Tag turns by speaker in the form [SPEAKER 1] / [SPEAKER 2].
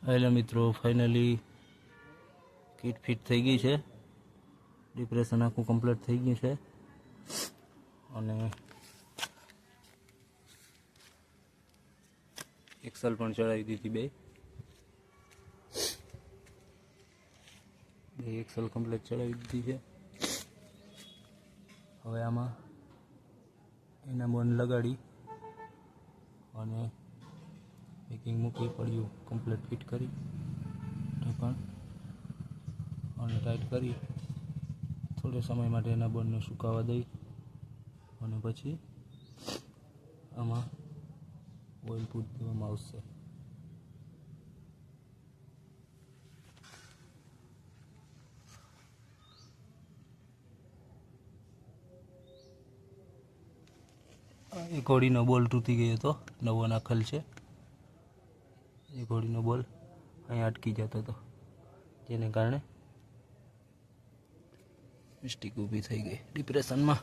[SPEAKER 1] Hello મિત્રો, finally kit fit થઈ ગઈ છે. ડિપ્રેશન આખું કમ્પ્લીટ થઈ ગયું છે અને એક્સેલ પણ ચડાવી દીધી. બે એક્સેલ કમ્પ્લીટ ચડાવી દીધી છે. હવે આમાં એના બોન્ડ લગાડી અને પેકિંગ મૂકી પડ્યું કમ્પ્લીટ ફિટ કરી ઢાંકણ અને ટાઈટ કરી થોડો સમય માટે એના બોન્ડને સુકાવા દઈ અને પછી આમાં ઓઇલ પૂરી દેવામાં આવશે. એ ઘોડીનો બોલ તૂટી ગયો હતો, નવો નાખેલ છે. એ ઘોડીનો બોલ અહીંયા અટકી જતો હતો, જેને કારણે મિસ્ટેક ઊભી થઈ ગઈ ડિપ્રેશનમાં.